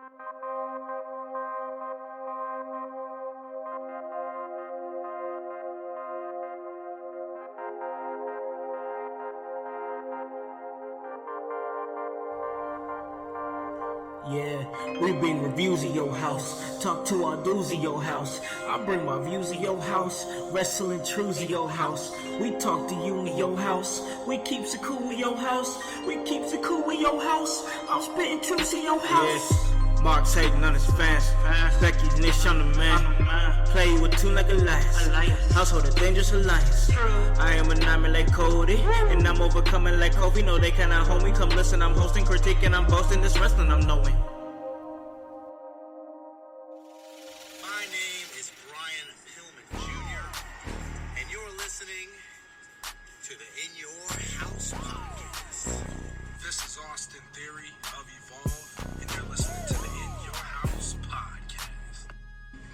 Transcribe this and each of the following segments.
Yeah, we bring reviews of your house, talk to our dudes of your house. I bring my views of your house, wrestling truths of your house. We talk to you in your house, we keeps it cool in your house, we keeps it cool in your house. I'm spitting truths in your house. Yeah. Mark's hating on his fans, Becky Nish on the man. Play with two like a lion, household a dangerous alliance. I am a nightmare like Cody, and I'm overcoming like Kobe. No, they cannot hold me. Come listen, I'm hosting, critiquing, I'm boasting. This wrestling I'm knowing. My name is Brian Pillman Jr., and you're listening to the In Your House podcast. This is Austin Theory of Evolve, and you're listening to the In Your House podcast.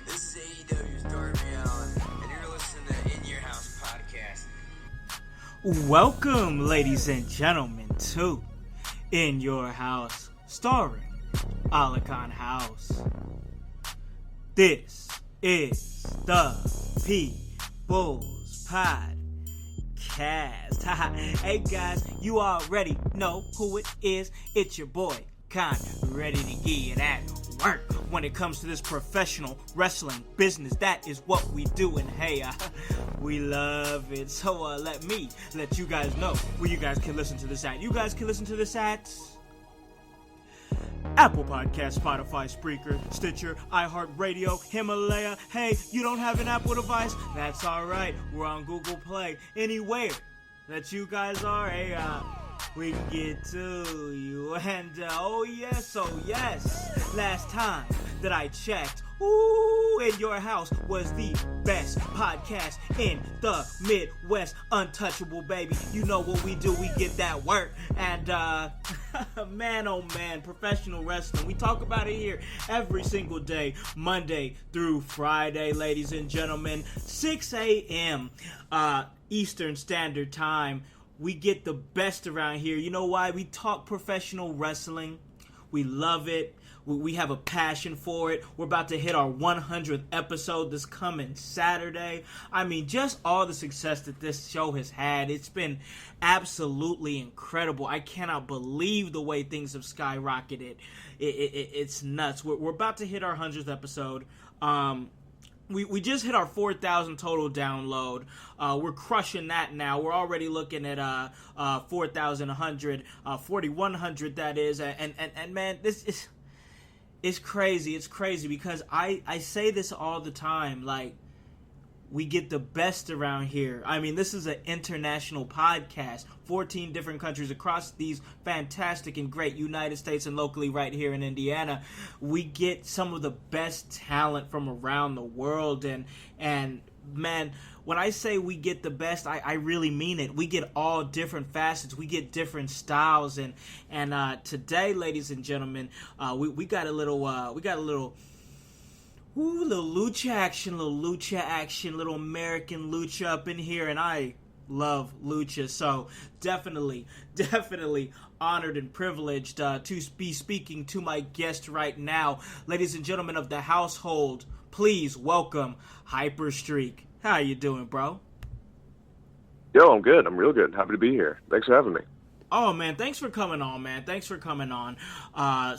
This is AEW's Darby Allin, and you're listening to In Your House podcast. Welcome, ladies and gentlemen, to In Your House, starring Alakon House. This is the People's Podcast. Hey guys, you already know who it is. It's your boy, kinda ready to get at work when it comes to this professional wrestling business. That is what we do, and hey, we love it. So let me let you guys know where you guys can listen to this at. You guys can listen to this at Apple Podcasts, Spotify, Spreaker, Stitcher, iHeartRadio, Himalaya. Hey, you don't have an Apple device? That's alright. We're on Google Play. Anywhere that you guys are, hey, we can get to you. And oh yes, last time that I checked, In Your House was the best podcast in the Midwest. Untouchable, baby. You know what we do. We get that work. And man, oh man, professional wrestling. We talk about it here every single day, Monday through Friday, ladies and gentlemen. 6 a.m. Eastern Standard Time. We get the best around here. You know why? We talk professional wrestling. We love it. We have a passion for it. We're about to hit our 100th episode this coming Saturday. I mean, just all the success that this show has had. It's been absolutely incredible. I cannot believe the way things have skyrocketed. It's nuts. We're about to hit our 100th episode. We just hit our 4,000 total download. We're crushing that now. We're already looking at 4,100, 4,100 that is. And man, this is... It's crazy. It's crazy because I say this all the time. Like, we get the best around here. I mean, this is an international podcast. 14 different countries across these fantastic and great United States and locally right here in Indiana. We get some of the best talent from around the world. And man, when I say we get the best, I really mean it. We get all different facets. We get different styles. And today, ladies and gentlemen, we got a little lucha action, little American lucha up in here, and I love lucha. So definitely honored and privileged to be speaking to my guest right now. Ladies and gentlemen of the household, please welcome Hyperstreak. How you doing, bro? Yo, I'm good. I'm real good. Happy to be here. Thanks for having me. Oh man, thanks for coming on, man. Thanks for coming on. I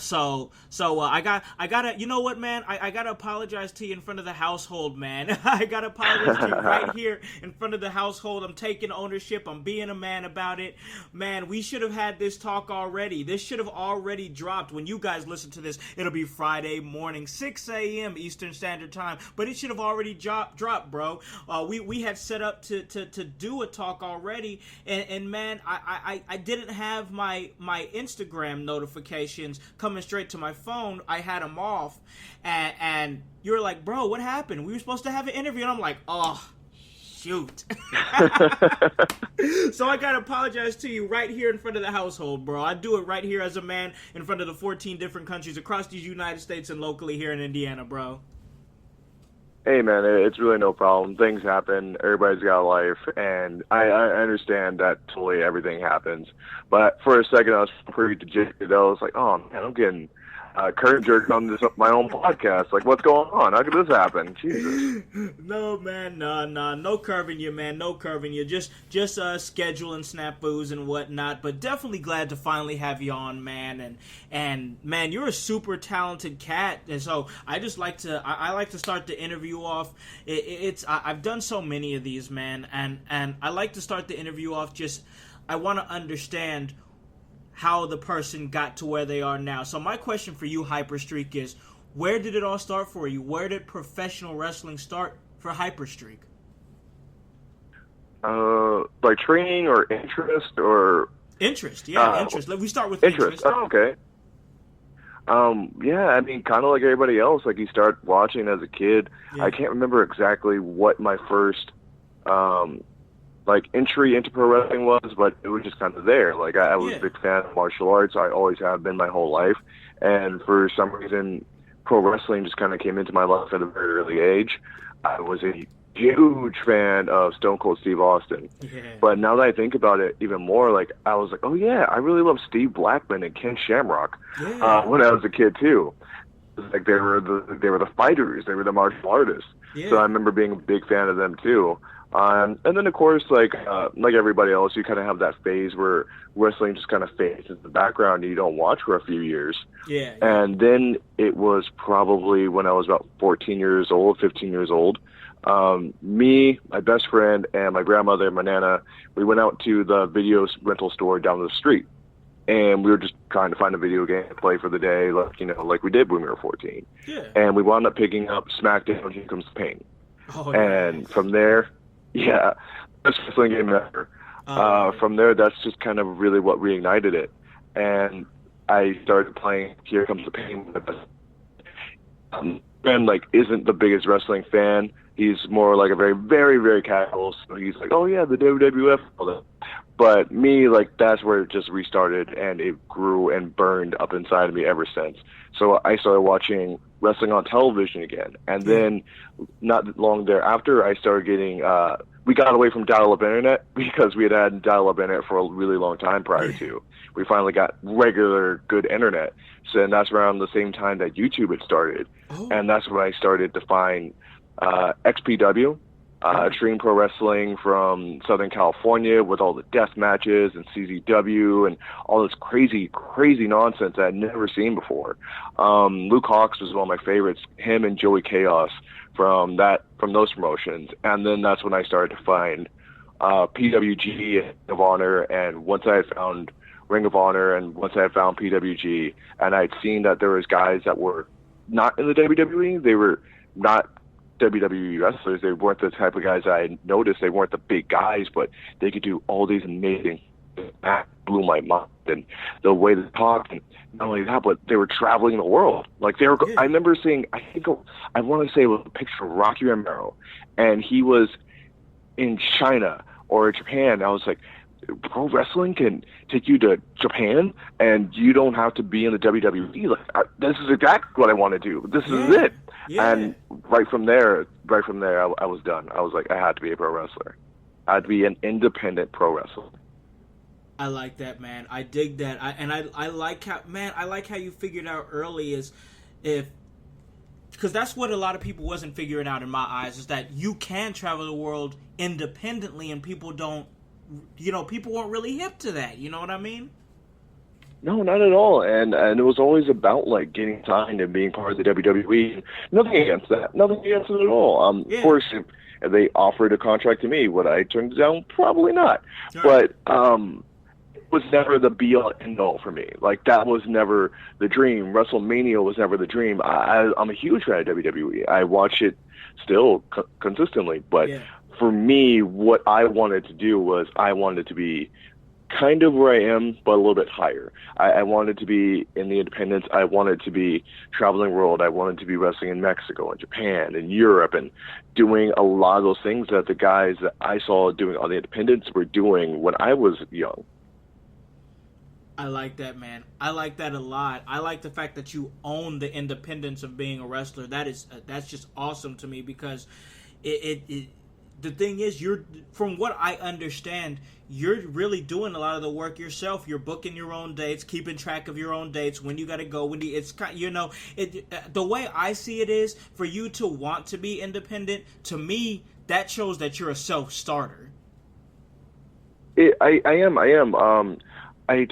gotta, you know what, man? I gotta apologize to you in front of the household, man. I gotta apologize to you right here in front of the household. I'm taking ownership. I'm being a man about it. Man, we should have had this talk already. This should have already dropped. When you guys listen to this, it'll be Friday morning, 6 a.m. Eastern Standard Time. But it should have already dropped, bro. We had set up to do a talk already, and man, I didn't have my Instagram notifications coming straight to my phone. I had them off, and you were like, bro, what happened? We were supposed to have an interview, and I'm like, oh, shoot. So I gotta apologize to you right here in front of the household, bro. I do it right here as a man in front of the 14 different countries across these United States and locally here in Indiana, bro. Hey, man, it's really no problem. Things happen. Everybody's got a life, and I understand that totally everything happens. But for a second, I was pretty dejected. I was like, oh, man, I'm getting curtain jerk on my own podcast. Like, what's going on? How could this happen? Jesus. No, man, no curving you, man, no curving you. Just scheduling snafus and whatnot. But definitely glad to finally have you on, man. And man, you're a super talented cat. And so I just like to I like to start the interview off. I've done so many of these, man, and I like to start the interview off. Just I want to understand how the person got to where they are now. So my question for you, Hyperstreak, is where did it all start for you? Where did professional wrestling start for Hyperstreak? Like training or interest or... Interest, yeah, interest. We start with interest. Oh, okay. Yeah, I mean, kind of like everybody else. Like, you start watching as a kid. Yeah. I can't remember exactly what my first... like entry into pro wrestling was, but it was just kind of there. Like I was a big fan of martial arts. I always have been my whole life. And for some reason, pro wrestling just kind of came into my life at a very early age. I was a huge fan of Stone Cold Steve Austin. Yeah. But now that I think about it even more, like I was like, oh yeah, I really love Steve Blackman and Ken Shamrock when I was a kid too. Like they were the fighters, they were the martial artists. Yeah. So I remember being a big fan of them too. And then, of course, like everybody else, you kind of have that phase where wrestling just kind of fades into the background and you don't watch for a few years. Yeah. And then it was probably when I was about 15 years old, me, my best friend, and my grandmother and my nana, we went out to the video rental store down the street. And we were just trying to find a video game to play for the day, like we did when we were 14. Yeah. And we wound up picking up SmackDown, Here Comes the Pain. Oh, and from there... Yeah, best wrestling game ever. From there, that's just kind of really what reignited it. And I started playing Here Comes the Pain. Ben, like, isn't the biggest wrestling fan. He's more like a very, very, very casual. So he's like, oh, yeah, the WWF. All that. But me, like, that's where it just restarted, and it grew and burned up inside of me ever since. So I started watching wrestling on television again. And then not long thereafter, I started getting we got away from dial-up internet because we had dial-up internet for a really long time prior to. We finally got regular good internet. So and that's around the same time that YouTube had started. Oh. And that's when I started to find XPW, Extreme Pro Wrestling from Southern California with all the death matches and CZW and all this crazy, crazy nonsense that I'd never seen before. Luke Hawx was one of my favorites, him and Joey Chaos from those promotions. And then that's when I started to find PWG and Ring of Honor. And once I had found Ring of Honor and once I had found PWG and I'd seen that there was guys that were not in the WWE, they were not WWE wrestlers. They weren't the type of guys I noticed. They weren't the big guys, but they could do all these amazing things. That blew my mind. And the way they talked, and not only that, but they were traveling the world. Like they were. Yeah. I remember seeing. I want to say it was a picture of Rocky Romero, and he was in China or Japan. I was like, pro wrestling can take you to Japan, and you don't have to be in the WWE. Like this is exactly what I want to do. This is it. Yeah. And right from there, I was done. I was like, I had to be a pro wrestler. I had to be an independent pro wrestler. I like that, man. I dig that. I like how you figured out early because that's what a lot of people wasn't figuring out in my eyes, is that you can travel the world independently, and people weren't really hip to that. You know what I mean? No, not at all. And it was always about like getting signed and being part of the WWE. Nothing against that. Nothing against it at all. Of course, if they offered a contract to me, would I turn it down? Probably not. Sure. But it was never the be-all, end-all for me. Like, that was never the dream. WrestleMania was never the dream. I'm a huge fan of WWE. I watch it still consistently. But for me, what I wanted to do was I wanted to be kind of where I am, but a little bit higher. I wanted to be in the independents. I wanted to be traveling the world. I wanted to be wrestling in Mexico and Japan and Europe and doing a lot of those things that the guys that I saw doing on the independents were doing when I was young. I like that, man. I like that a lot. I like the fact that you own the independence of being a wrestler. That's just awesome to me, because the thing is, from what I understand, you're really doing a lot of the work yourself. You're booking your own dates, keeping track of your own dates, when you got to go, it's the way I see it is, for you to want to be independent, to me, that shows that you're a self-starter. I am. I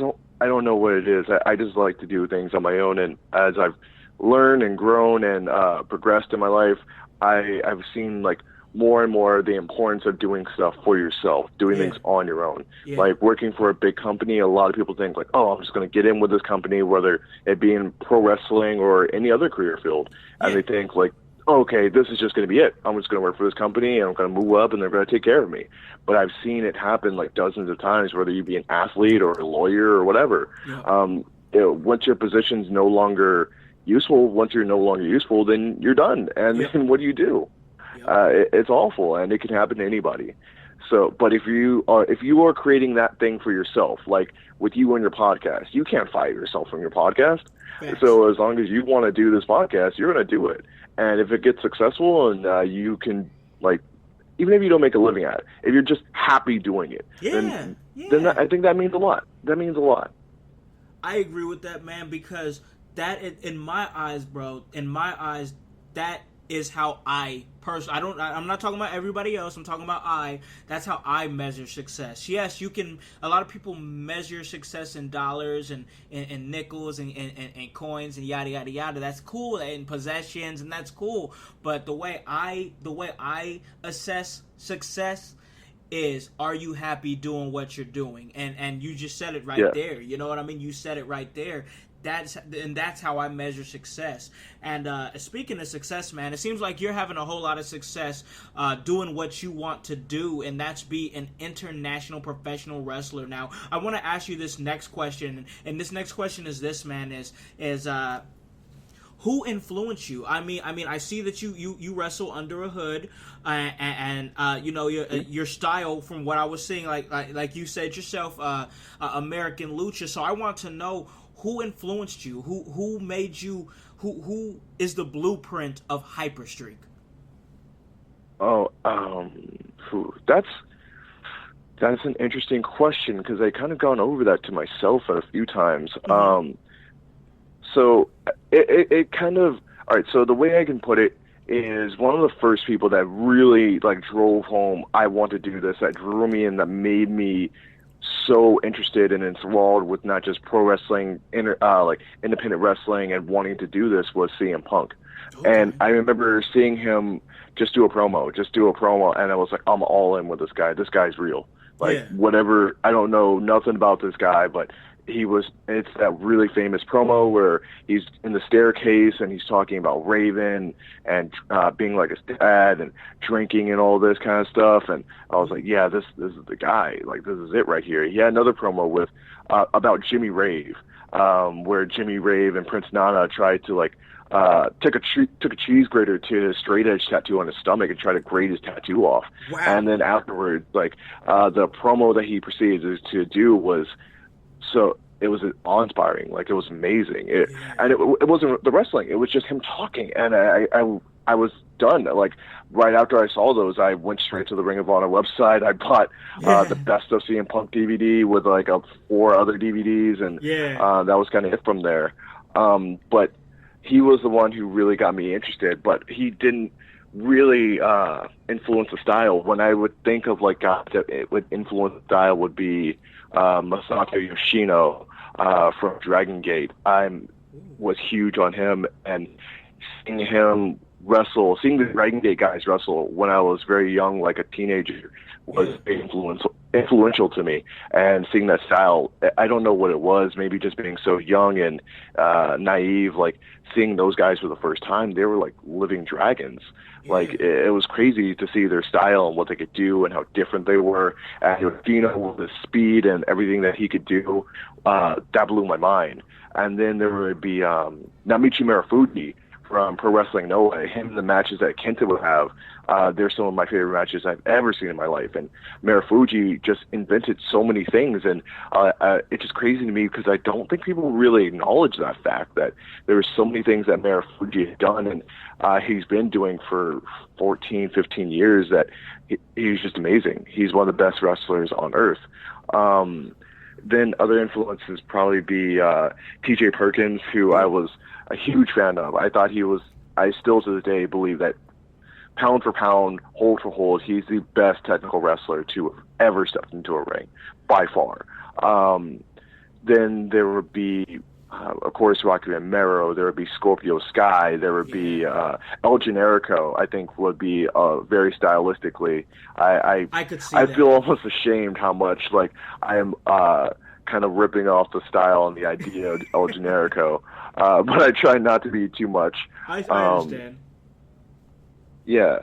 don't know what it is. I just like to do things on my own, and as I've learned and grown and progressed in my life, I've seen like more and more the importance of doing stuff for yourself, doing things on your own. Yeah. Like working for a big company, a lot of people think like, oh, I'm just going to get in with this company, whether it be in pro wrestling or any other career field. And they think like, oh, okay, this is just going to be it. I'm just going to work for this company and I'm going to move up and they're going to take care of me. But I've seen it happen like dozens of times, whether you be an athlete or a lawyer or whatever. Yeah. Once your position's no longer useful, then you're done. And then what do you do? It's awful, and it can happen to anybody. So, but if you are creating that thing for yourself, like with you and your podcast, you can't fire yourself from your podcast. Thanks. So as long as you want to do this podcast, you're going to do it. And if it gets successful and you can, like, even if you don't make a living at it, if you're just happy doing it, then I think that means a lot. That means a lot. I agree with that, man, because that, in my eyes, bro, that is how I personally, I'm not talking about everybody else, I'm talking about that's how I measure success. Yes, a lot of people measure success in dollars and nickels and coins and yada yada yada. That's cool, and possessions, and that's cool. But the way I assess success is, are you happy doing what you're doing? And you just said it right there. You know what I mean? You said it right there. That's how I measure success. And speaking of success, man, it seems like you're having a whole lot of success doing what you want to do, and that's be an international professional wrestler. Now, I want to ask you this next question, and this next question is this, man, is who influenced you? I mean, I see that you wrestle under a hood, and you know your style, from what I was seeing, like you said yourself, American Lucha. So I want to know, who influenced you? Who made you? Who is the blueprint of Hyperstreak? Oh, that's an interesting question, because I kind of gone over that to myself a few times. Mm-hmm. So it kind of, all right. So the way I can put it is, one of the first people that really like drove home, I want to do this, that drew me in, that made me so interested and enthralled with not just pro wrestling, like independent wrestling, and wanting to do this, was CM Punk. Okay. And I remember seeing him just do a promo, and I was like, I'm all in with this guy. This guy's real. Like, whatever, I don't know nothing about this guy, but it's that really famous promo where he's in the staircase and he's talking about Raven and being like his dad and drinking and all this kind of stuff. And I was like, yeah, this is the guy. Like, this is it right here. He had another promo with about Jimmy Rave, where Jimmy Rave and Prince Nana tried to like took a cheese grater to his straight edge tattoo on his stomach and tried to grate his tattoo off. Wow. And then afterwards, like the promo that he proceeded to do was, so it was awe-inspiring. Like, it was amazing. And it wasn't the wrestling. It was just him talking. And I was done. Like, right after I saw those, I went straight to the Ring of Honor website. I bought the Best of CM Punk DVD with like 4 other DVDs. And that was kind of it from there. But he was the one who really got me interested. But he didn't really influence the style. When I would think of like guys that would influence the style, would be Masato Yoshino from Dragon Gate. I was huge on him, and seeing him wrestle, seeing the Dragon Gate guys wrestle when I was very young, like a teenager, was influential to me. And seeing that style, I don't know what it was, maybe just being so young and naive, like seeing those guys for the first time, they were like living dragons. Like, it was crazy to see their style and what they could do and how different they were. And Yoshino, with the speed and everything that he could do, that blew my mind. And then there would be Namichi Marufuji from Pro Wrestling No Way. Him and the matches that Kenta would have, they're some of my favorite matches I've ever seen in my life. And Marufuji just invented so many things, and it's just crazy to me because I don't think people really acknowledge that fact that there were so many things that Marufuji had done, and he's been doing for 14, 15 years that he's just amazing. He's one of the best wrestlers on earth. Then other influences probably be TJ Perkins, who I was a huge fan of. I still to this day believe that pound for pound, hold for hold, he's the best technical wrestler to have ever stepped into a ring, by far. Then there would be, of course, Rocky Romero. There would be Scorpio Sky. There would be El Generico. I think would be very stylistically. I could see. I feel almost ashamed how much like I am kind of ripping off the style and the idea of El Generico, but I try not to be too much. I understand. Yeah.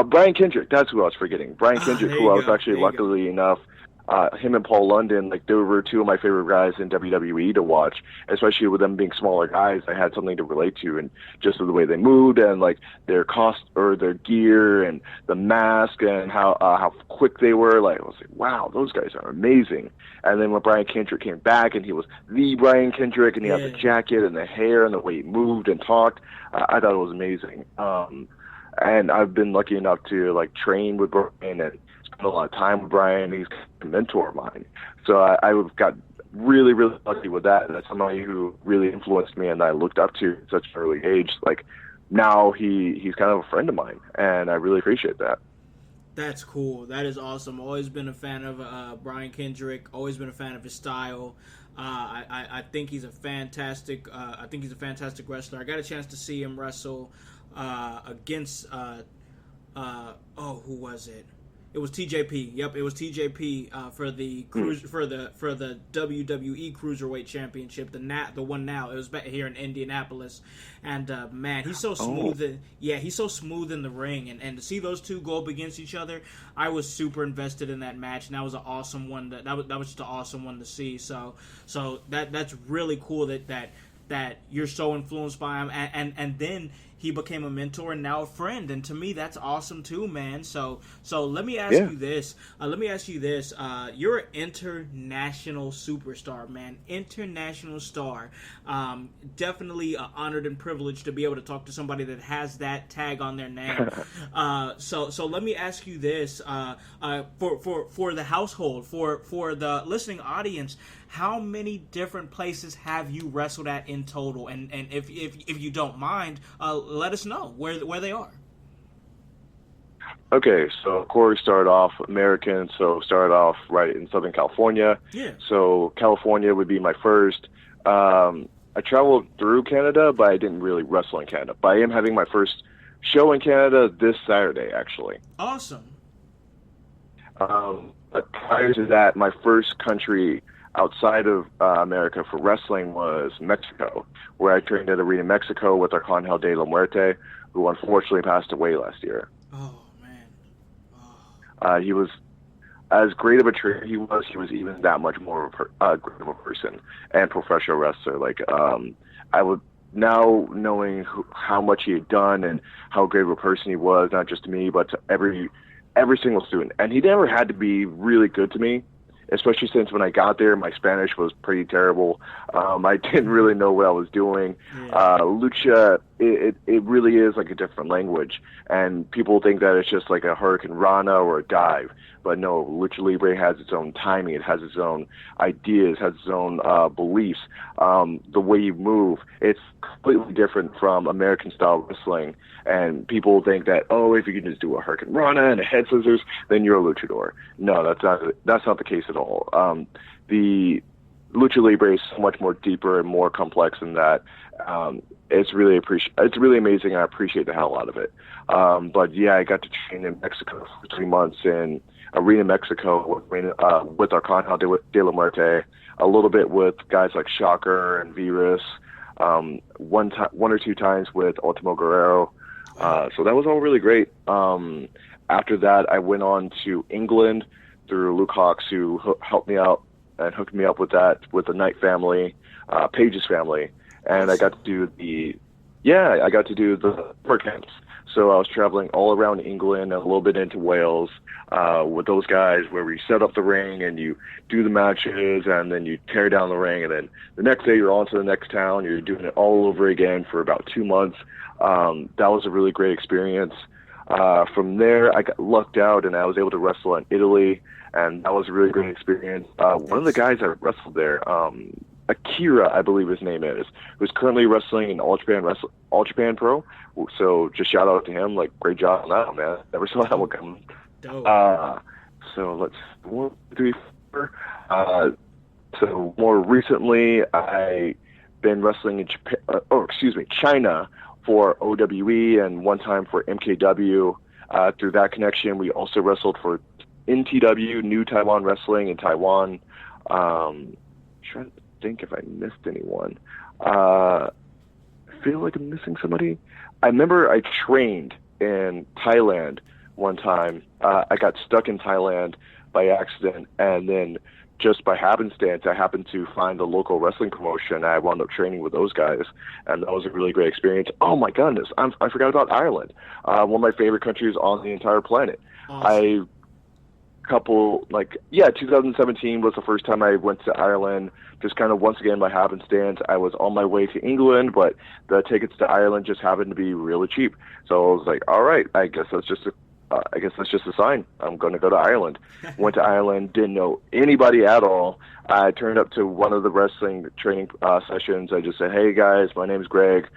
Brian Kendrick, that's who I was forgetting. Brian Kendrick, who I was actually luckily enough, him and Paul London, like they were two of my favorite guys in WWE to watch, especially with them being smaller guys. I had something to relate to, and just the way they moved and like their their gear and the mask and how quick they were. Like I was like, wow, those guys are amazing. And then when Brian Kendrick came back and he was the Brian Kendrick and he had the jacket and the hair and the way he moved and talked, I thought it was amazing. And I've been lucky enough to like train with Brian and spend a lot of time with Brian. He's a mentor of mine. So I got really, really lucky with that. And that's somebody who really influenced me and I looked up to at such an early age. Like now he's kind of a friend of mine, and I really appreciate that. That's cool. That is awesome. Always been a fan of Brian Kendrick. Always been a fan of his style. I think he's a fantastic. Wrestler. I got a chance to see him wrestle against. Who was it? It was TJP. Yep, it was TJP for the for the WWE Cruiserweight Championship. The one now. It was back here in Indianapolis, and man, he's so smooth. He's so smooth in the ring, and to see those two go up against each other, I was super invested in that match, and that was an awesome one. That was just an awesome one to see. So that's really cool that you're so influenced by him, and then he became a mentor and now a friend, and to me that's awesome too, man. So let me ask you this. You're an international superstar, man. International star. Definitely honored and privileged to be able to talk to somebody that has that tag on their name. So let me ask you this. For the household, for the listening audience, how many different places have you wrestled at in total? And if you don't mind, let us know where they are. Okay, so Corey started off American, so started off right in Southern California. Yeah. So California would be my first. I traveled through Canada, but I didn't really wrestle in Canada. But I am having my first show in Canada this Saturday, actually. Awesome. But prior to that, my first country outside of America for wrestling was Mexico, where I trained at Arena Mexico with Arcangel de la Muerte, who unfortunately passed away last year. Oh, man. Oh. He was, as great of a trainer he was even that much more great of a person and professional wrestler. Like, I would, now knowing how much he had done and how great of a person he was, not just to me, but to every single student. And he never had to be really good to me, especially since when I got there, my Spanish was pretty terrible. I didn't really know what I was doing. Lucha, it really is like a different language, and people think that it's just like a Hurricane Rana or a dive. But no, Lucha Libre has its own timing. It has its own ideas, has its own beliefs. The way you move, it's completely different from American-style wrestling. And people think that, if you can just do a Hurricane Rana and a head scissors, then you're a luchador. No, that's not the case at all. The Lucha Libre is so much more deeper and more complex than that. It's really amazing, and I appreciate the hell out of it. But yeah, I got to train in Mexico for 3 months in Arena Mexico with Arcangel de la Muerte, a little bit with guys like Shocker and Virus, one or two times with Ultimo Guerrero. So that was all really great. After that, I went on to England through Luke Hawks, who helped me out and hooked me up with the Knight family, Page's family. And I got to do Yeah, I got to do the summer camps. So I was traveling all around England, a little bit into Wales, with those guys, where we set up the ring and you do the matches, and then you tear down the ring, and then the next day you're on to the next town. You're doing it all over again for about 2 months. That was a really great experience. From there, I got lucked out, and I was able to wrestle in Italy, and that was a really great experience. One of the guys that wrestled there, Akira, I believe his name is, who's currently wrestling in All Japan Pro. So just shout out to him. Like, great job on that, man. Never saw that one coming. So let's 1, 2, 3, 4. So more recently, I've been wrestling in China for OWE, and one time for MKW. Through that connection, we also wrestled for NTW, New Taiwan Wrestling in Taiwan. Trying to think if I missed anyone. I feel like I'm missing somebody. I remember I trained in Thailand one time. I got stuck in Thailand by accident, and then just by happenstance, I happened to find the local wrestling promotion. I wound up training with those guys, and that was a really great experience. Oh my goodness, I forgot about Ireland. One of my favorite countries on the entire planet. Awesome. 2017 was the first time I went to Ireland. Just kind of once again by happenstance, I was on my way to England, but the tickets to Ireland just happened to be really cheap. So I was like, all right, I guess that's just a sign. I'm going to go to Ireland. Went to Ireland, didn't know anybody at all. I turned up to one of the wrestling training sessions. I just said, hey guys, my name's Greg.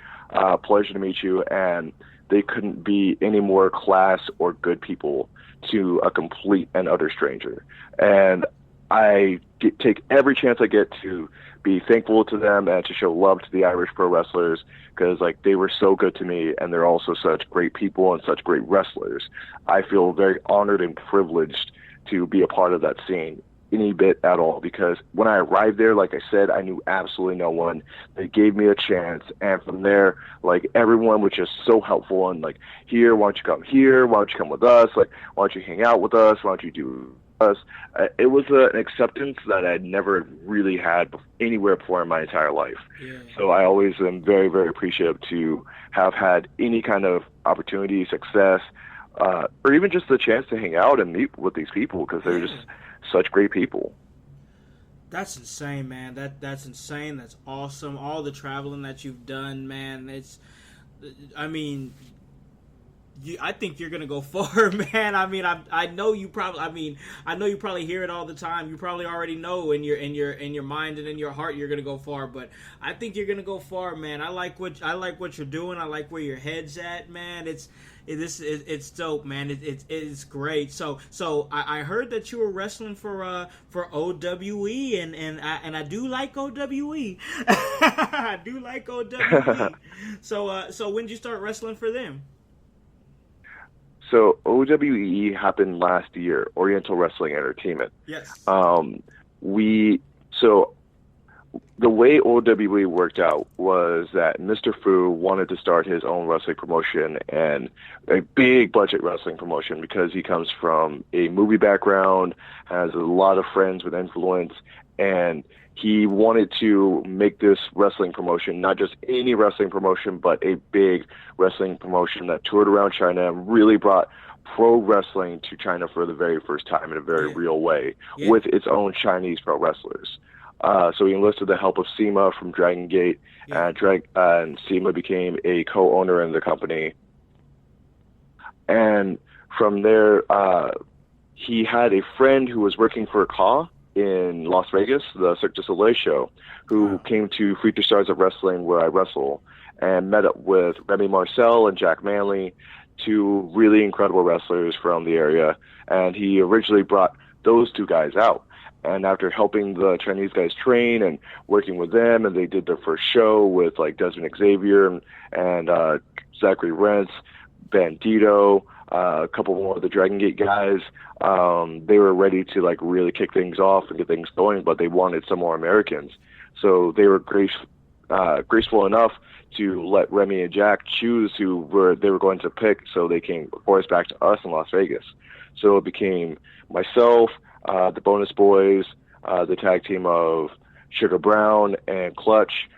Pleasure to meet you. And they couldn't be any more class or good people to a complete and utter stranger. And I take every chance I get to be thankful to them and to show love to the Irish pro wrestlers, because like they were so good to me, and they're also such great people and such great wrestlers. I feel very honored and privileged to be a part of that scene any bit at all, because when I arrived there, like I said, I knew absolutely no one. They gave me a chance, and from there, like, everyone was just so helpful, and like, here, why don't you come here, why don't you come with us, like, why don't you hang out with us, why don't you do us. It was an acceptance that I'd never really had anywhere before in my entire life. Yeah. So I always am very, very appreciative to have had any kind of opportunity, success, or even just the chance to hang out and meet with these people, because they're just such great people. That's insane, man. That's insane. That's awesome. All the traveling that you've done, man. I think you're gonna go far, man. I know you probably hear it all the time. You probably already know in your mind and in your heart you're gonna go far. But I think you're gonna go far, man. I like what you're doing. I like where your head's at, man. It's dope, man. It's great. So I heard that you were wrestling for OWE, and I do like OWE. I do like OWE. So when did you start wrestling for them? So OWE happened last year, Oriental Wrestling Entertainment. Yes. The way OWE worked out was that Mr. Fu wanted to start his own wrestling promotion, and a big budget wrestling promotion, because he comes from a movie background, has a lot of friends with influence, and he wanted to make this wrestling promotion not just any wrestling promotion, but a big wrestling promotion that toured around China and really brought pro wrestling to China for the very first time in a very real way, with its own Chinese pro wrestlers. So he enlisted the help of SEMA from Dragon Gate, and SEMA became a co-owner in the company. And from there, he had a friend who was working for Ka in Las Vegas, the Cirque du Soleil show, who came to Future Stars of Wrestling, where I wrestle, and met up with Remy Marcel and Jack Manley, two really incredible wrestlers from the area. And he originally brought those two guys out. And after helping the Chinese guys train and working with them, and they did their first show with like Desmond Xavier and Zachary Rentz, Bandito, a couple more of the Dragon Gate guys. They were ready to like really kick things off and get things going, but they wanted some more Americans. So they were graceful enough to let Remy and Jack choose who they were going to pick. So they came, of course, back to us in Las Vegas. So it became myself, the Bonus Boys, the tag team of Sugar Brown and Clutch,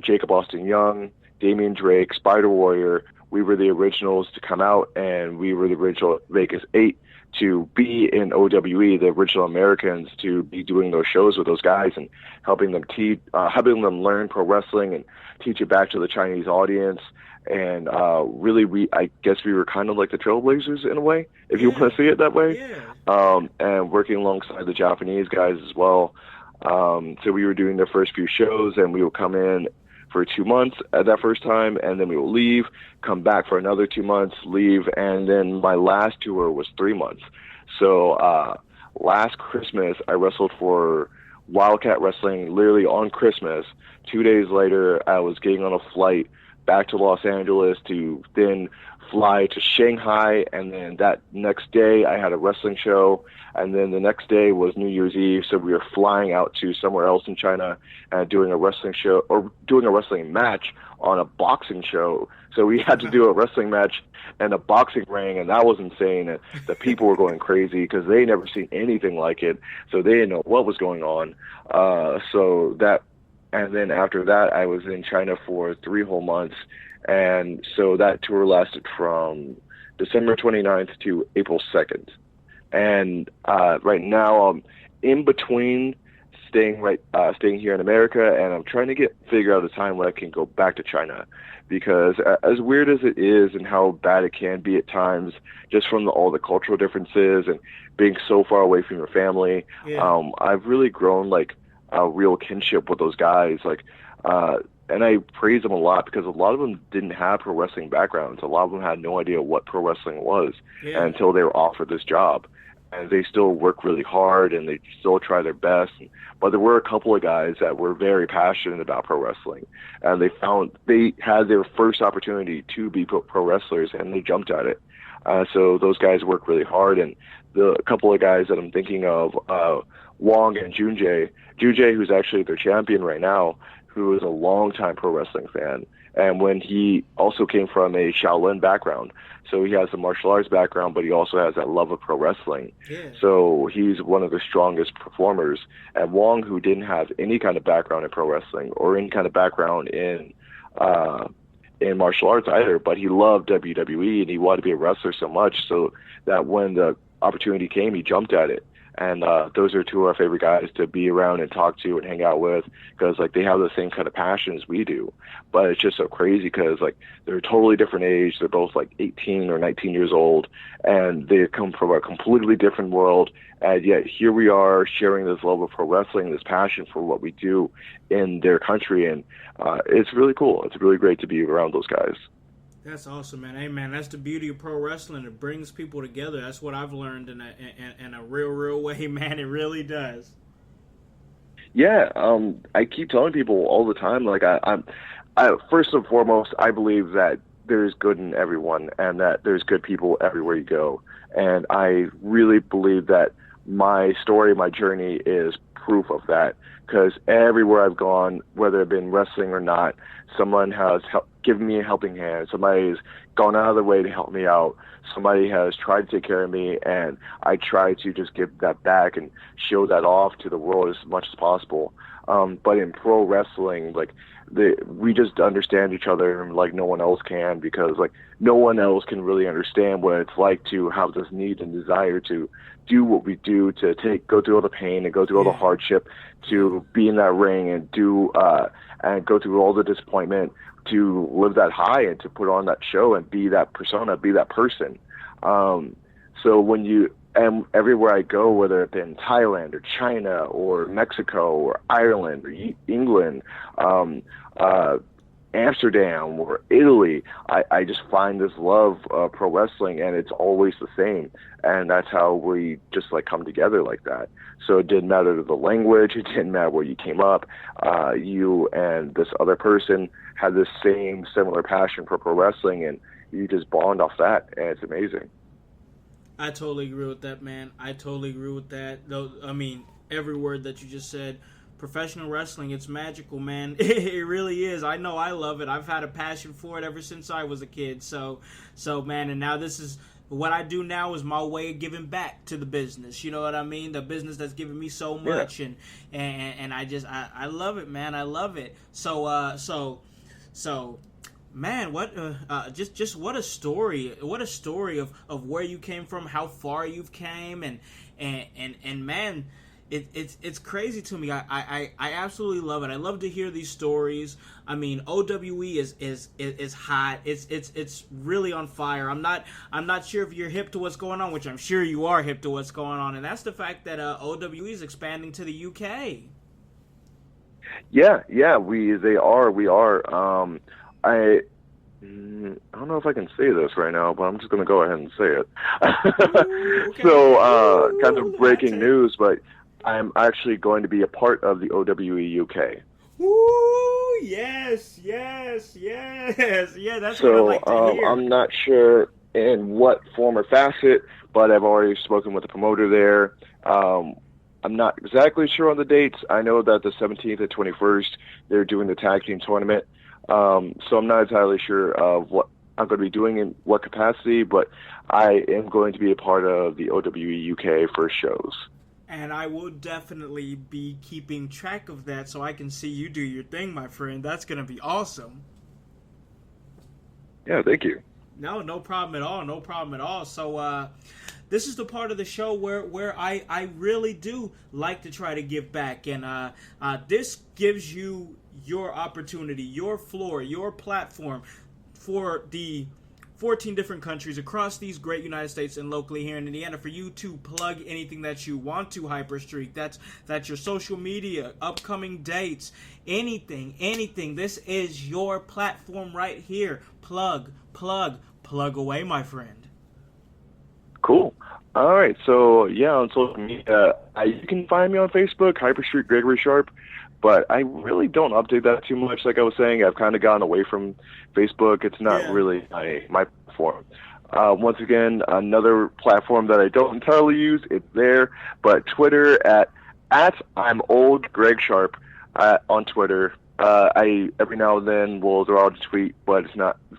Jacob Austin Young, Damian Drake, Spider Warrior. We were the originals to come out, and we were the original Vegas 8 to be in OWE, the original Americans, to be doing those shows with those guys and helping them helping them learn pro wrestling and teach it back to the Chinese audience. And really, I guess we were kind of like the trailblazers in a way, if you want to see it that way. Yeah. And working alongside the Japanese guys as well. So we were doing their first few shows, and we would come in for 2 months at that first time, and then we will leave, come back for another 2 months, leave, and then my last tour was 3 months. So last Christmas, I wrestled for Wildcat Wrestling literally on Christmas. 2 days later, I was getting on a flight back to Los Angeles to then fly to Shanghai, and then that next day I had a wrestling show, and then the next day was New Year's Eve, so we were flying out to somewhere else in China and doing a wrestling show, or doing a wrestling match on a boxing show. So we had to do a wrestling match and a boxing ring, and that was insane. And the people were going crazy because they never seen anything like it, so they didn't know what was going on. And then after that, I was in China for 3 whole months. And so that tour lasted from December 29th to April 2nd. And right now I'm in between staying here in America, and I'm trying to figure out a time when I can go back to China. Because as weird as it is and how bad it can be at times, just from all the cultural differences and being so far away from your family, I've really grown like a real kinship with those guys. And I praise them a lot because a lot of them didn't have pro wrestling backgrounds. A lot of them had no idea what pro wrestling was until they were offered this job. And they still work really hard, and they still try their best. But there were a couple of guys that were very passionate about pro wrestling, and they had their first opportunity to be pro wrestlers, and they jumped at it. So those guys work really hard. And the couple of guys that I'm thinking of, Wong and Junjae, who's actually their champion right now, who is a longtime pro wrestling fan. And when he also came from a Shaolin background, so he has a martial arts background, but he also has that love of pro wrestling. Yeah. So he's one of the strongest performers. And Wong, who didn't have any kind of background in pro wrestling or any kind of background in martial arts either, but he loved WWE and he wanted to be a wrestler so much so that when the opportunity came, he jumped at it. And those are two of our favorite guys to be around and talk to and hang out with because, they have the same kind of passion as we do. But it's just so crazy because, they're a totally different age. They're both, 18 or 19 years old, and they come from a completely different world. And yet here we are sharing this love of pro wrestling, this passion for what we do in their country. And it's really cool. It's really great to be around those guys. That's awesome, man. Hey, man, that's the beauty of pro wrestling. It brings people together. That's what I've learned in a real way, man. It really does. Yeah, I keep telling people all the time, I first and foremost, I believe that there's good in everyone and that there's good people everywhere you go. And I really believe that my story, my journey is proof of that because everywhere I've gone, whether it's been wrestling or not, someone has given me a helping hand. Somebody's gone out of their way to help me out. Somebody has tried to take care of me, and I try to just give that back and show that off to the world as much as possible. But in pro wrestling, we just understand each other like no one else can because no one else can really understand what it's like to have this need and desire to do what we do, to go through all the pain and go through all the hardship, to be in that ring and and go through all the disappointment, to live that high and to put on that show and be that persona, be that person. So and everywhere I go, whether it's in Thailand or China or Mexico or Ireland or England, Amsterdam or Italy, I just find this love of pro wrestling, and it's always the same. And that's how we just come together like that. So it didn't matter the language, it didn't matter where you came up. You and this other person had the same similar passion for pro wrestling, and you just bond off that, and it's amazing. I totally agree with that, man. I totally agree with that. Every word that you just said. Professional wrestling, it's magical, man. It really is. I know I love it. I've had a passion for it ever since I was a kid. So man, and now this is what I do now is my way of giving back to the business. You know what I mean? The business that's given me so much, and I love it, man. I love it. So Man, what just what a story! What a story of where you came from, how far you've came, and man, it's crazy to me. I absolutely love it. I love to hear these stories. I mean, OWE is hot. It's really on fire. I'm not sure if you're hip to what's going on, which I'm sure you are hip to what's going on, and that's the fact that OWE is expanding to the UK. Yeah, we are. I don't know if I can say this right now, but I'm just going to go ahead and say it. Ooh, okay. So, kind of breaking news, but I'm actually going to be a part of the OWE UK. Ooh, yes. Yeah, that's So, what I like to hear. I'm not sure in what form or facet, but I've already spoken with the promoter there. I'm not exactly sure on the dates. I know that the 17th and 21st, they're doing the tag team tournament. So I'm not entirely sure of what I'm going to be doing in what capacity, but I am going to be a part of the OWE UK first shows. And I will definitely be keeping track of that so I can see you do your thing, my friend. That's going to be awesome. Yeah, thank you. No problem at all. So, this is the part of the show where I really do like to try to give back. And this gives you your opportunity, your floor, your platform for the 14 different countries across these great United States and locally here in Indiana for you to plug anything that you want to, Hyperstreak. That's your social media, upcoming dates, anything. This is your platform right here. Plug away, my friend. Cool. All right. So, yeah, on social media, you can find me on Facebook, Hyperstreak Gregory Sharpe, but I really don't update that too much. Like I was saying, I've kind of gotten away from Facebook. It's not really my platform. Once again, another platform that I don't entirely use, it's there, but Twitter at I'm old Greg Sharpe on Twitter. I every now and then will throw out a tweet, but it's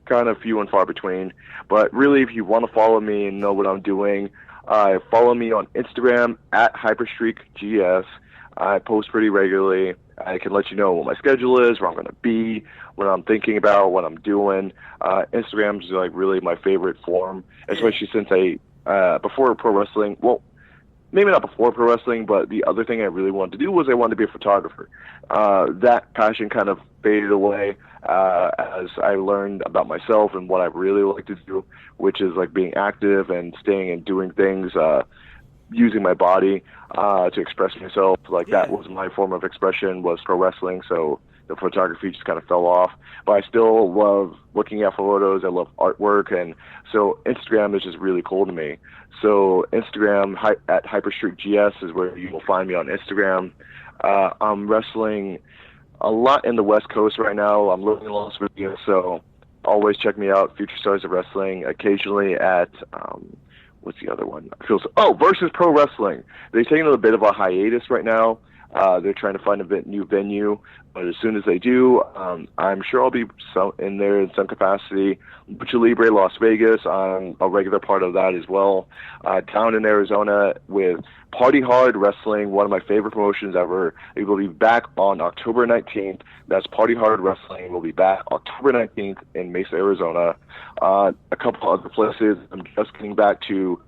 kind of few and far between. But really, if you want to follow me and know what I'm doing, follow me on Instagram at HyperstreakGS. I post pretty regularly. I can let you know what my schedule is, where I'm going to be, what I'm thinking about, what I'm doing. Instagram is like really my favorite form, especially since before pro wrestling, well, maybe not before pro wrestling, but the other thing I really wanted to do was I wanted to be a photographer. That passion kind of faded away as I learned about myself and what I really like to do, which is like being active and staying and doing things, using my body to express myself. That was my form of expression, was pro wrestling, so the photography just kind of fell off. But I still love looking at photos. I love artwork, and so Instagram is just really cool to me. So Instagram at HyperstreakGS is where you will find me on Instagram. I'm wrestling a lot in the West Coast right now. I'm living in Las Vegas, so always check me out, Future Stars of Wrestling, occasionally at what's the other one? Versus Pro Wrestling. They're taking a bit of a hiatus right now. They're trying to find a new venue, but as soon as they do, I'm sure I'll be in there in some capacity. Lucha Libre Las Vegas, I'm a regular part of that as well. Down in Arizona with Party Hard Wrestling, one of my favorite promotions ever. It will be back on October 19th. That's Party Hard Wrestling. Will be back October 19th in Mesa, Arizona. A couple other places. I'm just getting back to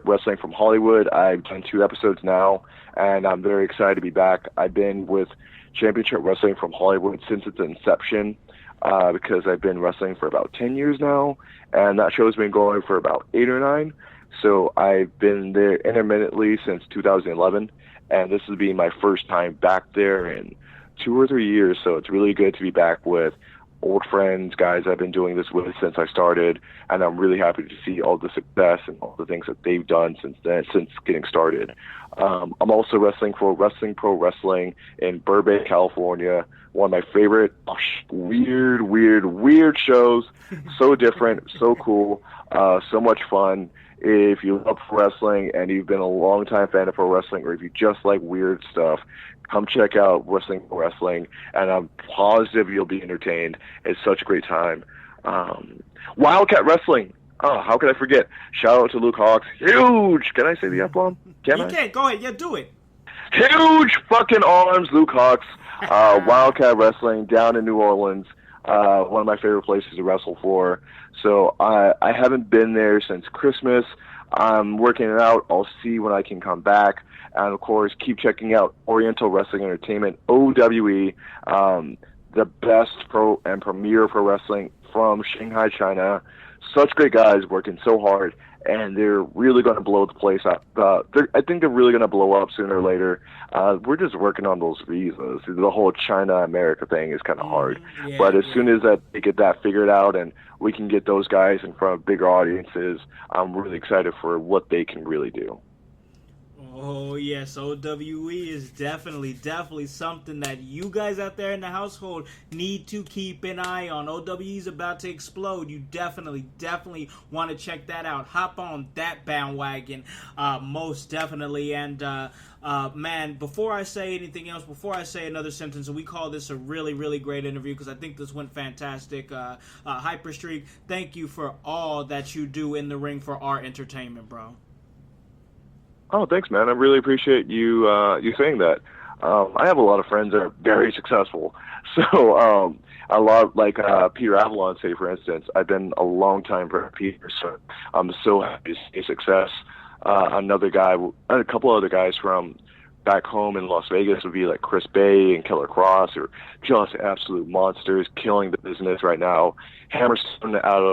Wrestling from Hollywood. I've done 2 episodes now, and I'm very excited to be back. I've been with Championship Wrestling from Hollywood since its inception, because I've been wrestling for about 10 years now, and that show's been going for about 8 or 9. So I've been there intermittently since 2011, and this will be my first time back there in 2 or 3 years. So it's really good to be back with old friends, guys I've been doing this with since I started, and I'm really happy to see all the success and all the things that they've done since getting started. I'm also wrestling for Wrestling Pro Wrestling in Burbank, California. One of my favorite weird shows. So different, so cool, so much fun. If you love pro wrestling and you've been a long-time fan of pro wrestling, or if you just like weird stuff, come check out Wrestling Pro Wrestling, and I'm positive you'll be entertained. It's such a great time. Wildcat Wrestling. Oh, how could I forget? Shout out to Luke Hawks. Huge! Can I say the F-bomb? You can. Go ahead. Yeah, do it. Huge fucking arms, Luke Hawks. Wildcat Wrestling down in New Orleans. one of my favorite places to wrestle for. So I haven't been there since Christmas. I'm working it out. I'll see when I can come back. And, of course, keep checking out Oriental Wrestling Entertainment, OWE, the best pro and premier pro wrestling from Shanghai, China. Such great guys working so hard, and they're really going to blow the place up. I think they're really going to blow up sooner or later. We're just working on those visas. The whole China-America thing is kind of hard. Yeah, but as soon as they get that figured out and we can get those guys in front of bigger audiences, I'm really excited for what they can really do. Oh, yes, OWE is definitely something that you guys out there in the household need to keep an eye on. OWE is about to explode. You definitely want to check that out. Hop on that bandwagon, most definitely. And, man, before I say anything else, before I say another sentence, we call this a really great interview because I think this went fantastic. Hyperstreak, thank you for all that you do in the ring for our entertainment, bro. Oh, thanks, man. I really appreciate you saying that. I have a lot of friends that are very successful. So a lot like Peter Avalon, say, for instance. I've been a long time for Peter, so I'm so happy to see success. Another guy, a couple other guys from back home in Las Vegas would be like Chris Bay and Killer Cross, are just absolute monsters, killing the business right now. Hammerstone out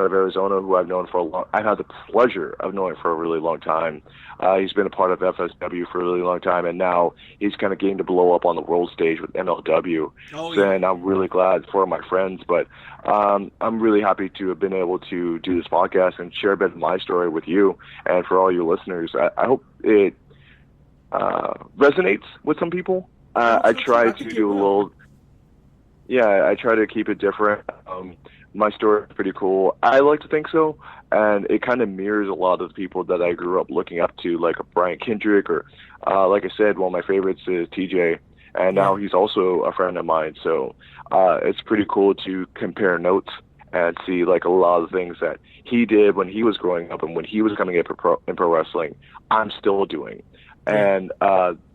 of Arizona, who I've known I've had the pleasure of knowing for a really long time. He's been a part of FSW for a really long time, and now he's kind of getting to blow up on the world stage with MLW. Oh, yeah. And I'm really glad for my friends, but I'm really happy to have been able to do this podcast and share a bit of my story with you and for all your listeners. I hope it resonates with some people. I try to do a little... Yeah, I try to keep it different. My story is pretty cool. I like to think so, and it kind of mirrors a lot of the people that I grew up looking up to, like a Brian Kendrick, or like I said, one of my favorites is TJ, and now he's also a friend of mine. So it's pretty cool to compare notes and see like a lot of things that he did when he was growing up and when he was coming in pro wrestling, I'm still doing. And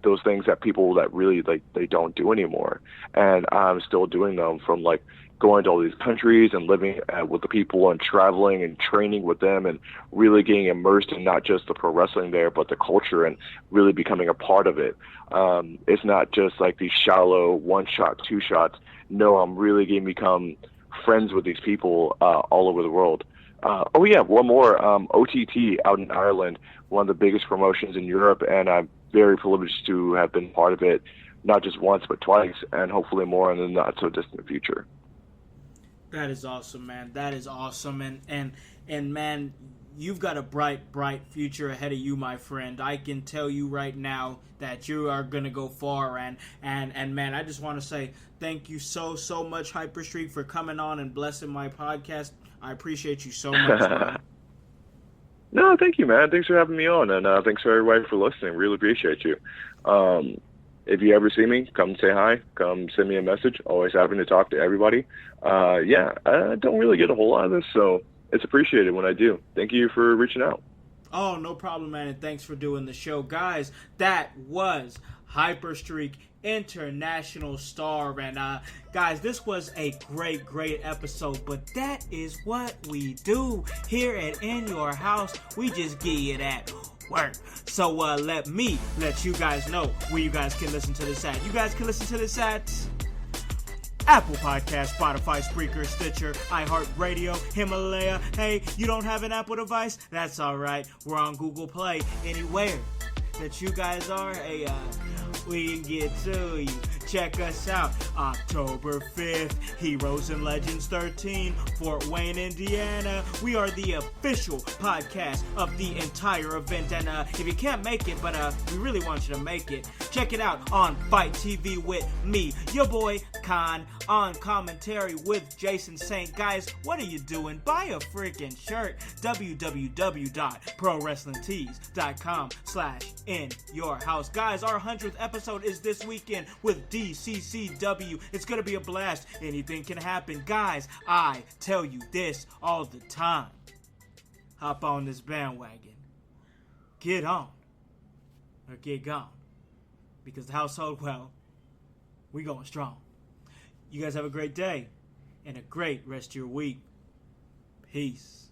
those things that people that really like they don't do anymore, and I'm still doing them, from like going to all these countries and living with the people and traveling and training with them and really getting immersed in not just the pro wrestling there, but the culture and really becoming a part of it. It's not just like these shallow one shot, two shots. No, I'm really going to become friends with these people all over the world. Oh yeah, one more, OTT out in Ireland, one of the biggest promotions in Europe, and I'm very privileged to have been part of it, not just once but twice, and hopefully more in the not so distant future. That is awesome, man. That is awesome, and man, you've got a bright future ahead of you, my friend. I can tell you right now that you are gonna go far, and man, I just want to say thank you so much, Hyperstreak, for coming on and blessing my podcast. I appreciate you so much, man. No, thank you, man. Thanks for having me on, and thanks for everybody for listening. Really appreciate you. If you ever see me, come say hi. Come send me a message. Always happy to talk to everybody. I don't really get a whole lot of this, so it's appreciated when I do. Thank you for reaching out. Oh, no problem, man, and thanks for doing the show. Guys, that was Hyperstreak, international star, and guys, this was a great episode, but that is what we do here at In Your House. We just get it at work. So let me let you guys know where you guys can listen to this at. You guys can listen to this at Apple Podcast, Spotify, Spreaker, Stitcher, iHeartRadio, Himalaya. Hey, you don't have an Apple device? That's alright. We're on Google Play. Anywhere that you guys are, hey, we can get to you. Check us out October 5th, Heroes and Legends 13, Fort Wayne, Indiana. We are the official podcast of the entire event, and if you can't make it, but we really want you to make it, check it out on Fight TV with me, your boy Khan, on commentary with Jason Saint. Guys, what are you doing? Buy a freaking shirt. www.prowrestlingtees.com/inyourhouse. Guys, our 100th episode is this weekend with DCCW. It's gonna be a blast. Anything can happen. Guys, I tell you this all the time. Hop on this bandwagon. Get on. Or get gone. Because the household, well, we going strong. You guys have a great day and a great rest of your week. Peace.